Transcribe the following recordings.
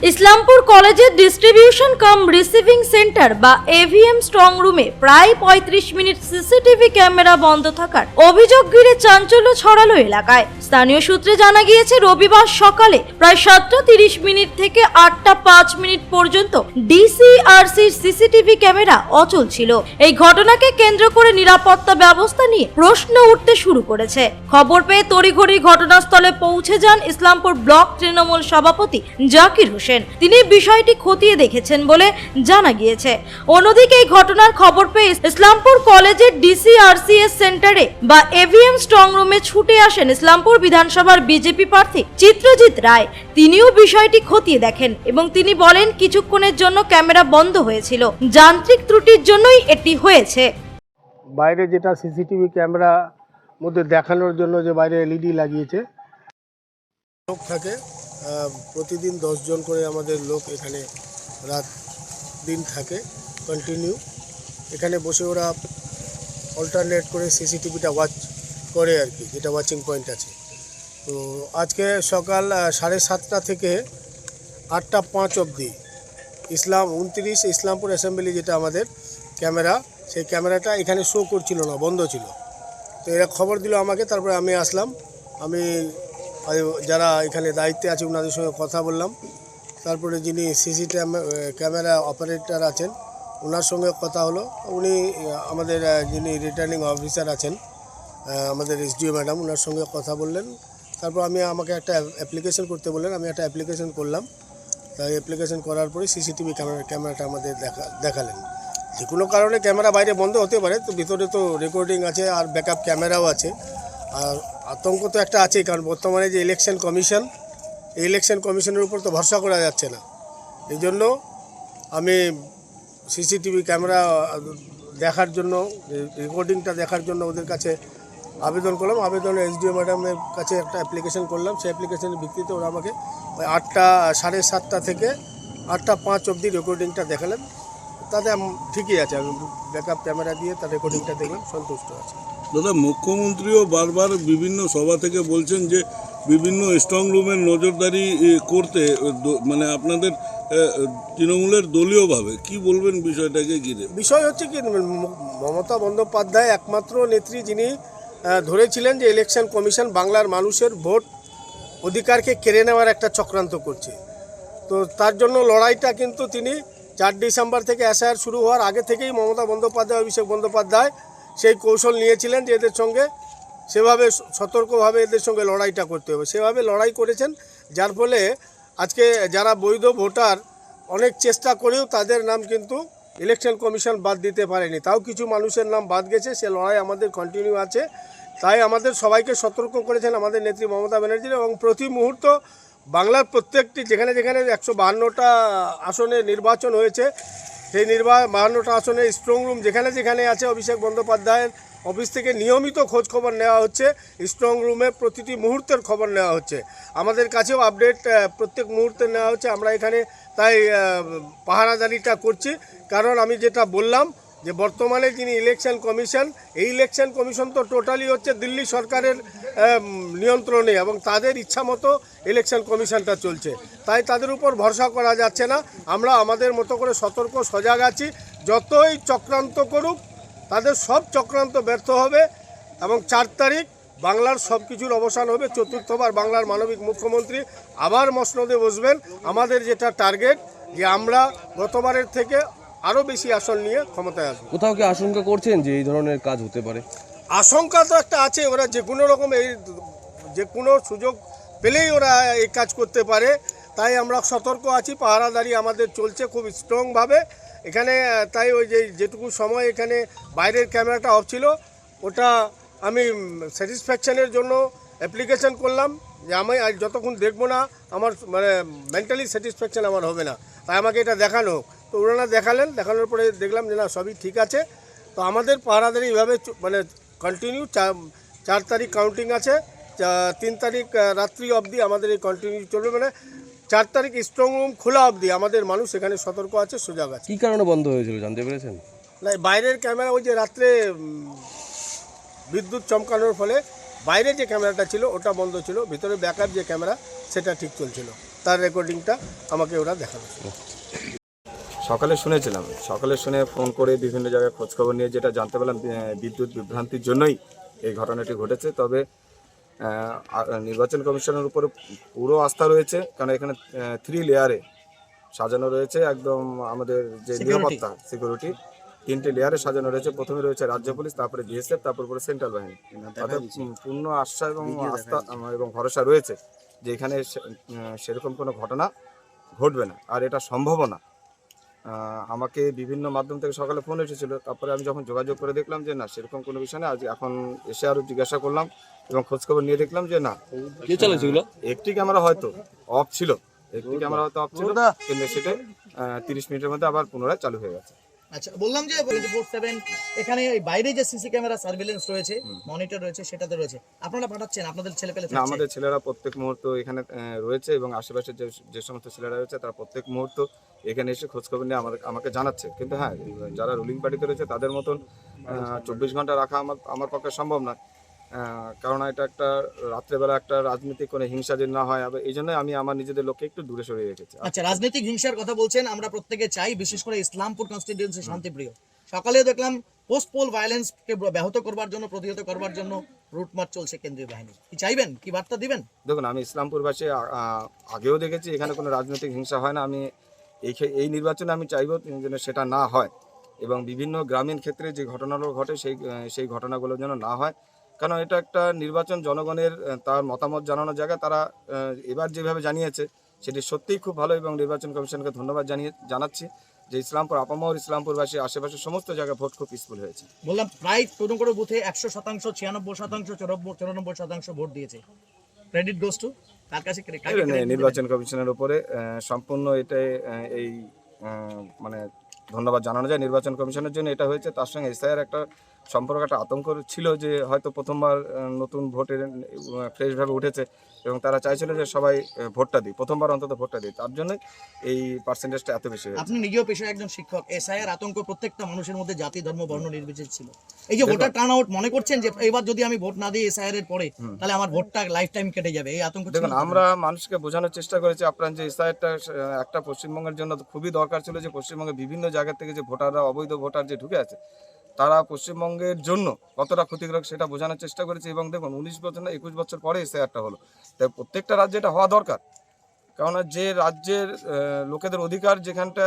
ইসলামপুর কলেজের ডিস্ট্রিবিউশন কাম receiving centre বা EVM strong রুমে প্রায় ৩৫ মিনিট সিসিটিভি ক্যামেরা বন্ধ থাকার অভিযোগ ঘিরে চাঞ্চল্য ছড়ালো এলাকায়। স্থানীয় সূত্রে জানা গিয়েছে, রবিবার সকালে প্রায় ৭টা ৩০ মিনিট থেকে ৮টা ৫ মিনিট পর্যন্ত ডিসিআরসির সিসিটিভি ক্যামেরা অচল ছিল। এই ঘটনাকে কেন্দ্র করে নিরাপত্তা ব্যবস্থা নিয়ে প্রশ্ন উঠতে শুরু করেছে। খবর পেয়ে তড়িঘড়ি ঘটনাস্থলে পৌঁছে যান ইসলামপুর ব্লক তৃণমূল সভাপতি জাকির হোসেন। তিনি বিষয়টি খতিয়ে দেখেছেন বলে জানা গিয়েছে। অন্যদিকে এই ঘটনার খবর পেয়ে ইসলামপুর কলেজের ডিসিআরসিএস সেন্টারে বা এভিএম স্ট্রং রুমে ছুটে আসেন ইসলামপুর বিধানসভার বিজেপি প্রার্থী চিত্রজিৎ রায়। তিনিও বিষয়টি খতিয়ে দেখেন এবং তিনি বলেন, কিছুক্ষণের জন্য ক্যামেরা বন্ধ হয়েছিল, যান্ত্রিক ত্রুটির জন্যই এটি হয়েছে। বাইরে যেটা সিসিটিভি ক্যামেরা মধ্যে দেখানোর জন্য যে বাইরে এলইডি লাগিয়েছে, লোক থাকে প্রতিদিন 10 জন করে আমাদের লোক এখানে রাত দিন থাকে কন্টিনিউ। এখানে বসে ওরা অল্টারনেট করে সিসিটিভিটা ওয়াচ করে আর কি, যেটা ওয়াচিং পয়েন্ট আছে। তো আজকে সকাল 7:30 থেকে 8টা 5 অবধি 29 ইসলামপুর অ্যাসেম্বলি যেটা আমাদের ক্যামেরা, সেই ক্যামেরাটা এখানে শো করছিল না, বন্ধ ছিল। তো এরা খবর দিল আমাকে, তারপরে আমি আসলাম। আমি যারা এখানে দায়িত্বে আছে ওনাদের সঙ্গে কথা বললাম। তারপরে যিনি ক্যামেরা অপারেটর আছেন ওনার সঙ্গে কথা হলো। উনি আমাদের যিনি রিটার্নিং অফিসার আছেন আমাদের এসডিও ম্যাডাম, ওনার সঙ্গে কথা বললেন। তারপর আমাকে একটা অ্যাপ্লিকেশন করতে বললেন, আমি একটা অ্যাপ্লিকেশন করলাম। তাই অ্যাপ্লিকেশন করার পরে সিসিটিভি ক্যামেরাটা আমাদের দেখালেন। যে কোনো কারণে ক্যামেরা বাইরে বন্ধ হতে পারে, তো ভিতরে তো রেকর্ডিং আছে আর ব্যাকআপ ক্যামেরাও আছে। আর আতঙ্ক তো একটা আছেই, কারণ বর্তমানে যে ইলেকশন কমিশন, এই ইলেকশন কমিশনের উপর তো ভরসা করা যাচ্ছে না। এই জন্য আমি সিসিটিভি ক্যামেরা দেখার জন্য, রেকর্ডিংটা দেখার জন্য ওদের কাছে আবেদন করলাম। আবেদনে এসডিও ম্যাডামের কাছে একটা অ্যাপ্লিকেশন করলাম। সেই অ্যাপ্লিকেশনের ভিত্তিতে ওরা আমাকে 7:30 থেকে 8টা 5 অবধি রেকর্ডিংটা দেখালেন। তাতে ঠিকই আছে, আমি ব্যাকআপ ক্যামেরা দিয়ে তার রেকর্ডিংটা দেখলাম, সন্তুষ্ট আছে। দাদা, মুখ্যমন্ত্রীও বারবার বিভিন্ন সভা থেকে বলছেন যে বিভিন্ন স্ট্রং রুমের নজরদারি করতে, মানে আপনাদের তৃণমূলের দলীয়ভাবে কি বলবেন বিষয়টাকে ঘিরে? বিষয় হচ্ছে কি, মমতা বন্দ্যোপাধ্যায় একমাত্র নেত্রী যিনি ধরেছিলেন যে ইলেকশন কমিশন বাংলার মানুষের ভোট অধিকারকে কেড়ে নেওয়ার একটা চক্রান্ত করছে। তো তার জন্য লড়াইটা কিন্তু তিনি 4 ডিসেম্বর থেকে এসআইআর শুরু হওয়ার আগে থেকেই মমতা বন্দ্যোপাধ্যায়, অভিষেক বন্দ্যোপাধ্যায় সেই কৌশল নিয়েছিলেন যে এদের সঙ্গে সেভাবে সতর্কভাবে এদের সঙ্গে লড়াইটা করতে হবে। সেভাবে লড়াই করেছেন, যার ফলে আজকে যারা বৈধ ভোটার অনেক চেষ্টা করেও তাদের নাম কিন্তু ইলেকশন কমিশন বাদ দিতে পারেনি। তাও কিছু মানুষের নাম বাদ গেছে। সে লড়াই আমাদের কন্টিনিউ আছে। তাই আমাদের সবাইকে সতর্ক করেছেন আমাদের নেত্রী মমতা ব্যানার্জি, এবং প্রতি মুহূর্ত বাংলার প্রত্যেকটি যেখানে 152টা আসনে নির্বাচন হয়েছে, সেই 52টা আসনে স্ট্রং রুম যেখানে আছে, অভিষেক বন্দ্যোপাধ্যায়ের অফিস থেকে নিয়মিত খোঁজ খবর নেওয়া হচ্ছে। স্ট্রং রুমে প্রতিটি মুহূর্তের খবর নেওয়া হচ্ছে, আমাদের কাছেও আপডেট প্রত্যেক মুহূর্তে নেওয়া হচ্ছে। আমরা এখানে তাই পাহারাদারিটা করছি, কারণ আমি যেটা বললাম যে বর্তমানে যিনি ইলেকশন কমিশন, এই ইলেকশন কমিশন তো টোটালি হচ্ছে দিল্লি সরকারের নিয়ন্ত্রণে, এবং তাদের ইচ্ছা মতো ইলেকশন কমিশনটা চলছে। তাই তাদের উপর ভরসা করা যাচ্ছে না। আমরা আমাদের মতো করে সতর্ক সজাগ আছি। যতই চক্রান্ত করুক, তাদের সব চক্রান্ত ব্যর্থ হবে, এবং 4 তারিখ বাংলার সব কিছুর অবসান হবে। 4র্থবার বাংলার মানবিক মুখ্যমন্ত্রী আবার মসনদে বসবেন। আমাদের যেটা টার্গেট, যে আমরা গতবারের থেকে আরও বেশি আসন নিয়ে ক্ষমতায় আসবো। কোথাও কি আশঙ্কা করছেন যে এই ধরনের কাজ হতে পারে? আশঙ্কা তো একটা আছে, ওরা যে কোনো রকম যে কোনো সুযোগ পেলেই ওরা এই কাজ করতে পারে। তাই আমরা সতর্ক আছি, পাহারাদারি আমাদের চলছে খুব স্ট্রংভাবে এখানে। তাই ওই যেটুকু সময় এখানে বাইরের ক্যামেরাটা অফ ছিল, ওটা আমি স্যাটিসফ্যাকশানের জন্য অ্যাপ্লিকেশন করলাম যে আমি আজ যতক্ষণ দেখবো না আমার মানে মেন্টালি স্যাটিসফ্যাকশান আমার হবে না, তাই আমাকে এটা দেখানো হোক। তো ওনারা দেখালেন, দেখানোর পরে দেখলাম যে না, সবই ঠিক আছে। তো আমাদের পাহারাদারি এইভাবে মানে কন্টিনিউ 4 তারিখ কাউন্টিং আছে, 3 তারিখ রাত্রি অবধি আমাদের এই কন্টিনিউ চলবে। মানে 4 তারিখ স্ট্রং রুম খোলা অবধি আমাদের মানুষ এখানে সতর্ক আছে, সজাগ আছে। কী কারণে বন্ধ হয়েছিল জানতে পেরেছেন? না, বাইরের ক্যামেরা ওই যে রাত্রে বিদ্যুৎ চমকানোর ফলে বাইরে যে ক্যামেরাটা ছিল ওটা বন্ধ ছিল, ভিতরে ব্যাকআপ যে ক্যামেরা সেটা ঠিক চলছিল। তার রেকর্ডিংটা আমাকে ওরা দেখাবে। সকালে শুনেছিলাম, সকালে শুনে ফোন করে বিভিন্ন জায়গায় খোঁজখবর নিয়ে যেটা জানতে পারলাম বিদ্যুৎ বিভ্রান্তির জন্যই এই ঘটনাটি ঘটেছে। তবে নির্বাচন কমিশনের উপরে পুরো আস্থা রয়েছে, কারণ এখানে 3 লেয়ারে সাজানো রয়েছে একদম আমাদের যে নিরাপত্তা সিকিউরিটি 3টে লেয়ারে সাজানো রয়েছে। প্রথমে রয়েছে রাজ্য পুলিশ, তারপরে বিএসএফ, তারপরে সেন্ট্রাল বাহিনী। অর্থাৎ পূর্ণ আস্থা এবং আস্থা এবং ভরসা রয়েছে যে এখানে সেরকম কোনো ঘটনা ঘটবে না, আর এটা সম্ভবও না। আমাকে বিভিন্ন মাধ্যম থেকে সকালে ফোন এসেছিলো, তারপরে আমি যখন যোগাযোগ করে দেখলাম যে না সেরকম কোনো বিষয় নেই। আজ এখন এসে আরও জিজ্ঞাসা করলাম এবং খোঁজখবর নিয়ে দেখলাম যে না, একটি ক্যামেরা হয়তো অফ ছিল, কিন্তু সেটা 30 মিনিটের মধ্যে আবার পুনরায় চালু হয়ে গেছে। আচ্ছা, বললাম যে 24/7 এখানে এই বাইরে যে সিসি ক্যামেরা সার্ভেলেন্স রয়েছে, মনিটর রয়েছে, সেটাতে রয়েছে, আপনারা পাঠাচ্ছেন, আপনাদের ছেলেপেলে না, থাকছে? আমাদের ছেলেরা প্রত্যেক মুহূর্ত এখানে রয়েছে এবং আশেপাশে যে সমস্ত ছেলেরা রয়েছে তারা প্রত্যেক মুহূর্ত এখানে এসে খোঁজখবর নিয়ে আমাকে জানাচ্ছে। কিন্তু হ্যাঁ, যারা রুলিং পার্টিতে রয়েছে তাদের মতন 24 ঘন্টা রাখা আমার পক্ষে সম্ভব নয়, কারণ এটা একটা রাত্রেবেলা একটা রাজনৈতিক কোনো হিংসা যে না হয়, এই জন্যই আমি আমার নিজেদের লোককে একটু দূরে সরিয়ে রেখেছি। আচ্ছা, রাজনৈতিক হিংসার কথা বলছেন, আমরা প্রত্যেকে চাই, বিশেষ করে ইসলামপুর কনস্টিটিউয়েন্সি শান্তিপ্রিয়। সকালে দেখলাম পোস্ট পোল ভায়োলেন্সকে ব্যাহত করবার জন্য, প্রতিহত করবার জন্য রুট মার্চ চলছে কেন্দ্রীয় বাহিনী। কি চাইবেন, কি বার্তা দিবেন? দেখুন, আমি ইসলামপুরবাসী আগেও দেখেছি এখানে কোনো রাজনৈতিক হিংসা হয় না। আমি এই নির্বাচনে আমি চাইব যেন সেটা না হয় এবং বিভিন্ন গ্রামীণ ক্ষেত্রে যে ঘটনাগুলো ঘটে সেই ঘটনাগুলো যেন না হয়, কারণ এটা একটা নির্বাচন, জনগণের তার মতামত জানানোর জায়গা। তারা এবার যেভাবে জানিয়েছে সেটি সত্যিই খুব ভালো এবং নির্বাচন কমিশনকে ধন্যবাদ জানাচ্ছি যে ইসলামপুর আপামর ইসলামপুরবাসী আশেপাশে সমস্ত জায়গায় ভোট খুব পিসফুল হয়েছে। বললাম প্রায় কোনো কোনো বুথে 100%, 96%, 94% ভোট দিয়েছে। ক্রেডিট গোস টু কার কাছে? নির্বাচন কমিশনের উপরে সম্পূর্ণ এটাই এই মানে ধন্যবাদ জানানো যায় নির্বাচন কমিশনের জন্য। এটা হয়েছে, তার সঙ্গে এসআইআর একটা সম্পর্ক, একটা আতঙ্ক ছিল যে হয়তো প্রথমবার নতুন ভোটের ফ্রেশভাবে উঠেছে এবং তারা চাইছিল যে সবাই ভোটটা দিই, প্রথমবার অন্তত ভোটটা দিই, তার জন্য এই পার্সেন্টেজটা এত বেশি হয়েছে। আপনি নিজেও পেশায় একজন শিক্ষক, এসআইআর আতঙ্ক প্রত্যেকটা মানুষের মধ্যে জাতি, ধর্ম, বর্ণ নির্বিশেষে ছিল। এই যে ভোটার টার্ন আউট, মনে করছেন যে এবার যদি আমি ভোট না দিই এসআইআর এর পরে, তাহলে আমার ভোটটা লাইফ টাইম কেটে যাবে, এই আতঙ্ক? দেখুন, আমরা মানুষকে বোঝানোর চেষ্টা করেছি আপনার যে এসআইআরটা একটা পশ্চিমবঙ্গের জন্য খুবই দরকার ছিল, যে পশ্চিমবঙ্গে বিভিন্ন জায়গা থেকে যে ভোটাররা, অবৈধ ভোটার যে ঢুকে আছে, তারা পশ্চিমবঙ্গের জন্য কতটা ক্ষতিকারক সেটা বোঝানোর চেষ্টা করেছি। এবং দেখুন, 19 বছর না 21 বছর পরে এসআইআরটা হলো, তাই প্রত্যেকটা রাজ্যে এটা হওয়া দরকার। কারণ যে রাজ্যের লোকেদের অধিকার যেখানটা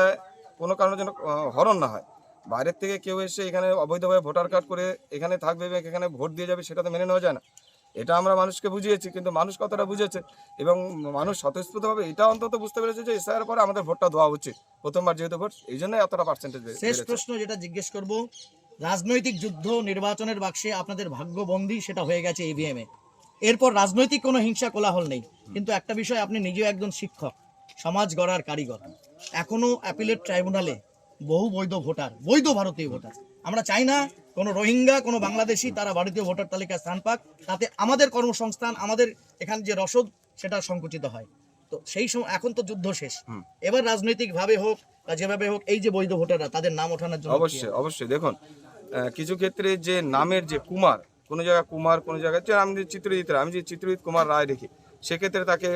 কোনো কারণের জন্য হরণ না হয়, বাইরের থেকে কেউ এসে এখানে অবৈধভাবে ভোটার কার্ড করে এখানে থাকবে এবং এখানে ভোট দিয়ে যাবে, সেটা তো মেনে নেওয়া যায় না। এটা আমরা মানুষকে বুঝিয়েছি, কিন্তু মানুষ কতটা বুঝেছে এবং মানুষ স্বতঃস্ফূর্তভাবে এটা অন্তত বুঝতে পেরেছে যে এসআইআর পরে আমাদের ভোটটা দেওয়া উচিত, প্রথমবার যেহেতু ভোট, এই জন্য এতটা পার্সেন্টেজ। শেষ প্রশ্ন যেটা জিজ্ঞেস করব, রাজনৈতিক যুদ্ধ নির্বাচনের বাক্সে আপনাদের ভাগ্যবন্দী, সেটা হয়ে গেছে ইভিএম এ। এরপর রাজনৈতিক কোনো হিংসা কোলাহল নেই, কিন্তু একটা বিষয়, আপনি নিজেও একজন শিক্ষক, সমাজ গড়ার কারিগর, এখনো অ্যাপিলেট ট্রাইব্যুনালে বহু বৈধ ভোটার, বৈধ ভারতীয় ভোটার। আমরা চাই না কোনো রোহিঙ্গা, কোনো বাংলাদেশি তারা ভারতীয় ভোটার তালিকায় স্থান পাক, তাতে আমাদের কর্মসংস্থান, আমাদের এখানে যে রসদ সেটা সংকুচিত হয়। তো সেই সময় এখন তো যুদ্ধ শেষ, এবার রাজনৈতিক ভাবে হোক বা যেভাবে হোক, এই যে বৈধ ভোটাররা, তাদের নাম ওঠানোর জন্য অবশ্যই দেখুন, কিছু ক্ষেত্রে যে নামের যে কুমার, কোনো জায়গায় কুমার, কোনো জায়গায় যে আমি যে চিত্রজিৎ কুমার রায় দেখি, সেক্ষেত্রে তাকে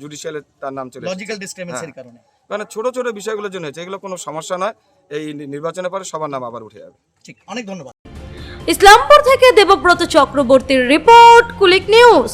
জুডিশিয়ালে তার নাম চলে লজিক্যাল ডিসক্রিমিনেশনের কারণে, মানে ছোট ছোট বিষয়গুলোর জন্য হচ্ছে, এগুলো কোনো সমস্যা নয়। এই নির্বাচনের পরে সবার নাম আবার উঠে যাবে। ঠিক, অনেক ধন্যবাদ। ইসলামপুর থেকে দেবব্রত চক্রবর্তীর রিপোর্ট, কুলিক নিউজ।